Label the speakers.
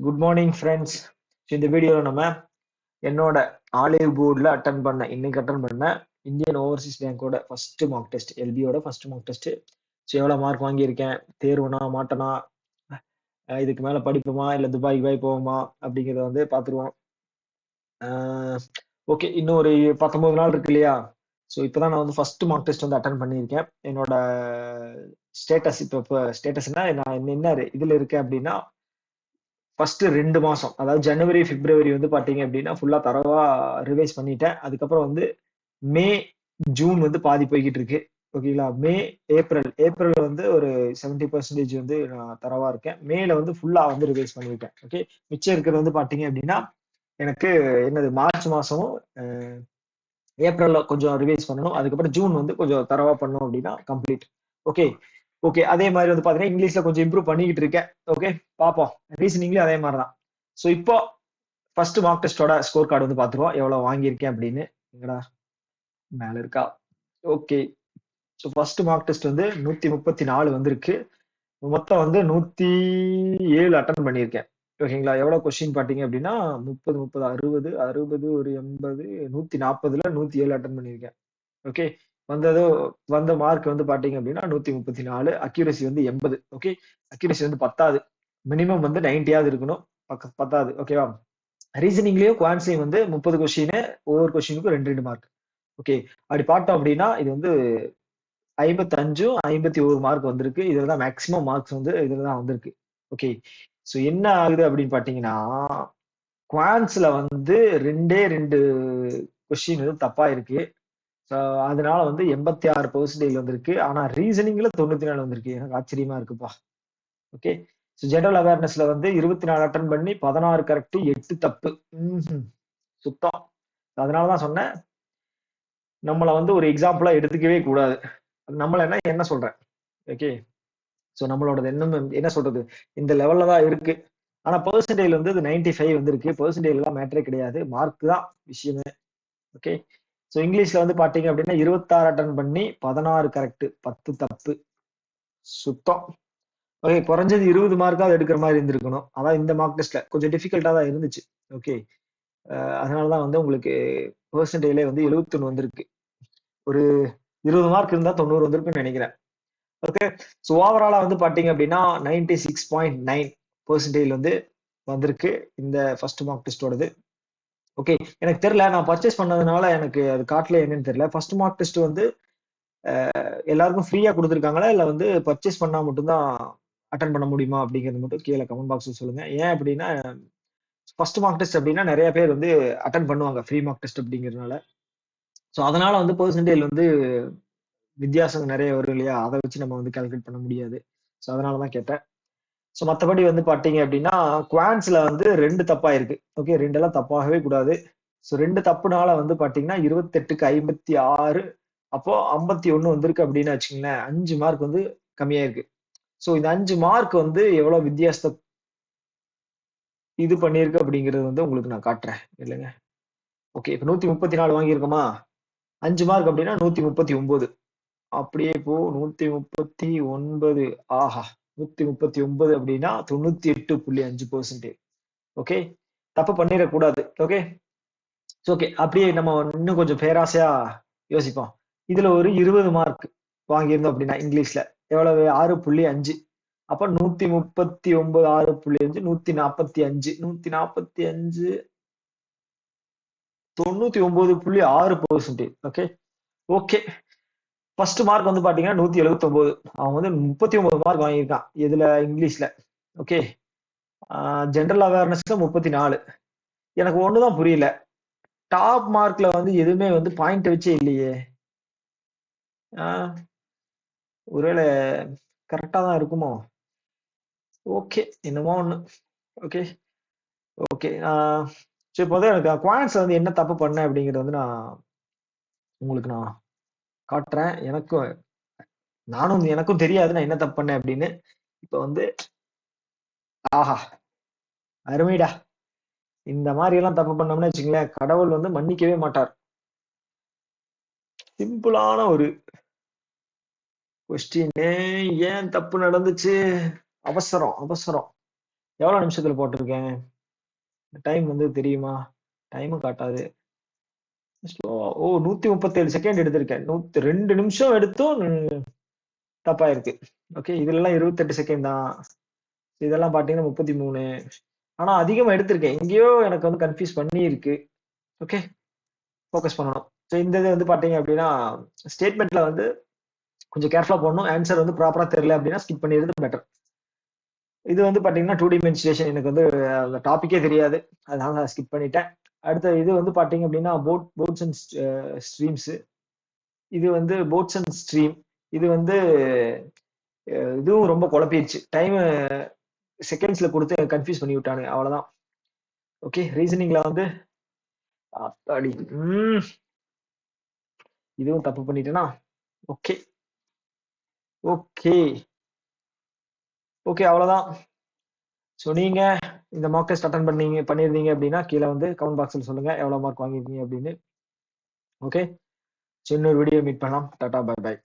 Speaker 1: Good morning friends. இந்த வீடியோவில் நம்ம என்னோட ஆலிவ் போர்டில் இன்னைக்கு அட்டன் பண்ண இந்தியன் ஓவர்சீஸ் பேங்கோட ஃபர்ஸ்ட் மார்க் டெஸ்ட், எல்பியோட ஃபர்ஸ்ட் மார்க் டெஸ்ட். ஸோ எவ்வளோ மார்க் வாங்கியிருக்கேன், தேர்வுனா மாட்டனா, இதுக்கு மேலே படிப்புமா இல்லை துபாய் போவோமா அப்படிங்கிறத வந்து பார்த்துருவோம். ஓகே, இன்னும் ஒரு 19 நாள் இருக்கு இல்லையா? ஸோ இப்போதான் நான் வந்து ஃபர்ஸ்ட் மார்க் டெஸ்ட் வந்து அட்டன் பண்ணியிருக்கேன். என்னோட ஸ்டேட்டஸ் இப்போ ஸ்டேட்டஸ்னா நான் என்ன இதில் இருக்கேன் அப்படின்னா, ஃபர்ஸ்ட் 2 மாசம், அதாவது ஜனவரி பிப்ரவரி வந்து பாத்தீங்க அப்படின்னா ஃபுல்லா தரவா ரிவைஸ் பண்ணிட்டேன். அதுக்கப்புறம் வந்து மே ஜூன் வந்து பாதி போய்கிட்டு இருக்கு. ஓகேங்களா? மே ஏப்ரல் வந்து ஒரு 70% வந்து நான் தரவா இருக்கேன். மேல வந்து ஃபுல்லா வந்து ரிவைஸ் பண்ணிருக்கேன். ஓகே, மிச்சம் இருக்கிறது வந்து பாத்தீங்க அப்படின்னா எனக்கு என்னது மார்ச் மாசமும் ஏப்ரல்ல கொஞ்சம் ரிவைஸ் பண்ணணும். அதுக்கப்புறம் ஜூன் வந்து கொஞ்சம் தரவா பண்ணணும் அப்படின்னா கம்ப்ளீட். ஓகே ஓகே, அதே மாதிரி வந்து பாத்தீங்கன்னா இங்கிலீஷ்ல கொஞ்சம் இம்ப்ரூவ் பண்ணிக்கிட்டு இருக்கேன். ஓகே, பார்ப்போம். ரீசனிங்லயும் அதே மாதிரி தான். ஸோ இப்போ ஃபர்ஸ்ட் மார்க் டெஸ்டோட ஸ்கோர் கார்டு வந்து பார்த்துருவோம் எவ்வளோ வாங்கியிருக்கேன் அப்படின்னு. எங்கடா மேல இருக்கா? Okay, so first mark test வந்து 134 வந்திருக்கு. மொத்தம் வந்து 107 அட்டன் பண்ணியிருக்கேன். ஓகேங்களா? எவ்வளோ கொஸ்டின் பார்த்தீங்க அப்படின்னா 30 60 ஒரு 80 140ல 107 அட்டன் பண்ணியிருக்கேன். ஓகே, வந்த மார்க் வந்து பாத்தீங்க அப்படின்னா 134. அக்யூரசி வந்து 80. ஓகே, அக்யூரசி வந்து 10. மினிமம் வந்து 90 இருக்கணும். 10. ஓகேவா? ரீசனிங்லயும் குவான்ஸ்லயும் வந்து 30 கொஸ்டின், ஒவ்வொரு கொஸ்டினுக்கும் 2 மார்க். ஓகே, அப்படி பார்த்தோம் அப்படின்னா இது வந்து 55 51 மார்க் வந்திருக்கு. இதுலதான் மேக்சிமம் மார்க்ஸ் வந்து இதுலதான் வந்திருக்கு. ஓகே, ஸோ என்ன ஆகுது அப்படின்னு பாத்தீங்கன்னா, குவான்ஸ்ல வந்து 2 கொஸ்டின் வந்து தப்பா இருக்கு. அதனால வந்து 86% வந்திருக்கு. ஆனா ரீசனிங்ல 94 வந்திருக்கு. எனக்கு ஆச்சரியமா இருக்குப்பா. ஓகே, ஜெனரல் அவேர்னஸ்ல வந்து 24 அட்டன் பண்ணி 16 கரெக்ட், 8 தப்பு. சுத்தம். அதனாலதான் சொன்னேன், நம்மள வந்து ஒரு எக்ஸாம்பிளா எடுத்துக்கவே கூடாது. நம்மள என்ன சொல்றேன்? ஓகே, சோ நம்மளோட எண்ணம் என்ன சொல்றது, இந்த லெவல்ல தான் இருக்கு. ஆனா பெர்சன்டேஜ் வந்து 95 வந்திருக்கு. பெர்சன்டேஜ் எல்லாம் மேட்டரே கிடையாது, மார்க் தான் விஷயமே. ஓகே, சோ இங்கிலீஷ்ல வந்து பாத்தீங்க அப்படின்னா 26 அட்டன் பண்ணி 16 கரெக்ட், 10 தப்பு. சுத்தம். ஓகே, குறைஞ்சது 20 மார்க்காவது எடுக்கிற மாதிரி இருந்திருக்கணும். அதான் இந்த மார்க் டெஸ்ட்ல கொஞ்சம் டிஃபிகல்ட்டா தான் இருந்துச்சு. ஓகே, அதனாலதான் வந்து உங்களுக்கு பெர்சன்டேஜ்ல வந்து 71 வந்திருக்கு. ஒரு 20 மார்க் இருந்தா 90 வந்திருக்குன்னு நினைக்கிறேன். ஓகே, ஸோ ஓவராலா வந்து பாத்தீங்க அப்படின்னா 96.9% வந்து வந்திருக்கு இந்த ஃபர்ஸ்ட் மார்க் டெஸ்டோடது. ஓகே, எனக்கு தெரியல, நான் பர்ச்சேஸ் பண்ணதுனால எனக்கு அது காட்டல என்னன்னு தெரியல. ஃபர்ஸ்ட் மார்க் டெஸ்ட் வந்து எல்லாருக்கும் ஃப்ரீயா கொடுத்துருக்காங்களா இல்ல வந்து பர்ச்சேஸ் பண்ணா மட்டும்தான் அட்டன் பண்ண முடியுமா அப்படிங்கிறது மட்டும் கீழே கமெண்ட் பாக்ஸ்ல சொல்லுங்க. ஏன் அப்படின்னா ஃபர்ஸ்ட் மார்க் டெஸ்ட் அப்படின்னா நிறைய பேர் வந்து அட்டன் பண்ணுவாங்க ஃப்ரீ மார்க் டெஸ்ட் அப்படிங்கிறதுனால. ஸோ அதனால வந்து பெர்சன்டேஜ் வந்து வித்தியாசம் நிறைய வரும் இல்லையா? அதை வச்சு நம்ம வந்து கால்குலேட் பண்ண முடியாது. ஸோ அதனாலதான் கேட்டேன். ஸோ மற்றபடி வந்து பாத்தீங்க அப்படின்னா குவான்ஸ்ல வந்து 2 தப்பா இருக்கு. ஓகே, 2 எல்லாம் தப்பாகவே கூடாது. ஸோ 2 தப்புனால வந்து பாத்தீங்கன்னா 28க்கு 56, அப்போ 51 வந்திருக்கு அப்படின்னு வச்சுங்களேன். 5 மார்க் வந்து கம்மியா இருக்கு. ஸோ இந்த 5 மார்க் வந்து எவ்வளவு வித்தியாசத்தை இது பண்ணிருக்கு அப்படிங்கிறது வந்து உங்களுக்கு நான் காட்டுறேன் இல்லைங்க. ஓகே, இப்ப 134 வாங்கியிருக்கோமா, 5 மார்க் அப்படின்னா 139. அப்படியே இப்போ 139. ஆஹா, 139 அப்படின்னா 98.5%. ஓகே, தப்பு பண்ணிடக்கூடாது. ஓகே, ஓகே, அப்படியே நம்ம இன்னும் கொஞ்சம் பேராசையா யோசிப்போம். இதுல ஒரு 20 மார்க் வாங்கியிருந்தோம் அப்படின்னா இங்கிலீஷ்ல எவ்வளவு? 6.5. அப்ப 139 6.5 145 145 99.6%. ஓகே ஓகே, ஃபர்ஸ்ட் மார்க் வந்து பாத்தீங்கன்னா 179. அவன் வந்து 39 மார்க் வாங்கியிருக்கான். இதுல இங்கிலீஷ்ல. ஓகே, ஜெனரல் அவேர்னஸ்ல 34. எனக்கு ஒண்ணுதான் புரியல, டாப் மார்க்ல வந்து எதுவுமே வந்து பாயிண்ட் வச்சே இல்லையே. ஒருவேளை கரெக்டா தான் இருக்குமோ? ஓகே, என்னமோ ஒண்ணு. ஓகே ஓகே, சரி, இப்போ வந்து எனக்கு குவான்ஸ் வந்து என்ன தப்பு பண்ணேன் அப்படிங்கறது வந்து உங்களுக்கு நான் காட்டுறேன். எனக்கும் தெரியாது நான் என்ன தப்பு பண்ணேன் அப்படின்னு. இப்ப வந்து ஆஹா, அருமைடா. இந்த மாதிரி எல்லாம் தப்பு பண்ணோம்னு வச்சுங்களேன், கடவுள் வந்து மன்னிக்கவே மாட்டார். சிம்பிளான ஒரு கொஸ்டின், ஏன் தப்பு நடந்துச்சு? அவசரம் அவசரம். எவ்வளவு நிமிஷத்துல போட்டிருக்கேன்? டைம் வந்து தெரியுமா? டைமும் காட்டாது. ஸ்லோவா 137 செகண்ட் எடுத்திருக்கேன். 2 நிமிஷம் எடுத்தும் தப்பா இருக்கு. ஓகே. இதுலலாம் 28 செகண்ட் தான். இதெல்லாம் பார்த்தீங்கன்னா 33. ஆனா அதிகமா எடுத்திருக்கேன். எங்கேயோ எனக்கு வந்து கன்ஃப்யூஸ் பண்ணியிருக்கு. ஓகே. ஃபோக்கஸ் பண்ணணும். ஸோ இந்த இது வந்து பார்த்தீங்க அப்படின்னா, ஸ்டேட்மெண்ட்ல வந்து கொஞ்சம் கேர்ஃபுல்லா போடணும். ஆன்சர் வந்து ப்ராப்பரா தெரியல அப்படின்னா ஸ்கிப் பண்ணிடுறது பெட்டர். இது வந்து பார்த்தீங்கன்னா 2டி மென்சுரேஷன் எனக்கு வந்து அந்த டாபிக்கே தெரியாது. அதனால நான் ஸ்கிப் பண்ணிட்டேன். அடுத்த இது வந்து பார்த்தீங்க அப்படின்னா, போட்ஸ் அண்ட் ஸ்ட்ரீம்ஸ். இது வந்து போட்ஸ் அண்ட் ஸ்ட்ரீம். இது வந்து இதுவும் ரொம்ப குழப்பிடுச்சு. டைம் செகண்ட்ஸ்ல கொடுத்து கன்ஃபியூஸ் பண்ணி விட்டானுங்க. அவ்வளவுதான். ஓகே. ரீசனிங்ல வந்து அத்தாடி. இதுவும் தப்பு பண்ணிட்டேனா? ஓகே. ஓகே. ஓகே. அவ்வளவுதான். ஸோ நீங்க இந்த மாக் டெஸ்ட் அட்டன் பண்ணியிருந்தீங்க அப்படின்னா கீழே வந்து கமெண்ட் பாக்ஸ்ல சொல்லுங்க எவ்வளவு மார்க் வாங்கியிருக்கீங்க அப்படின்னு. ஓகே. ஸோ இன்னொரு வீடியோ மீட் பண்ணலாம். Tata bye by.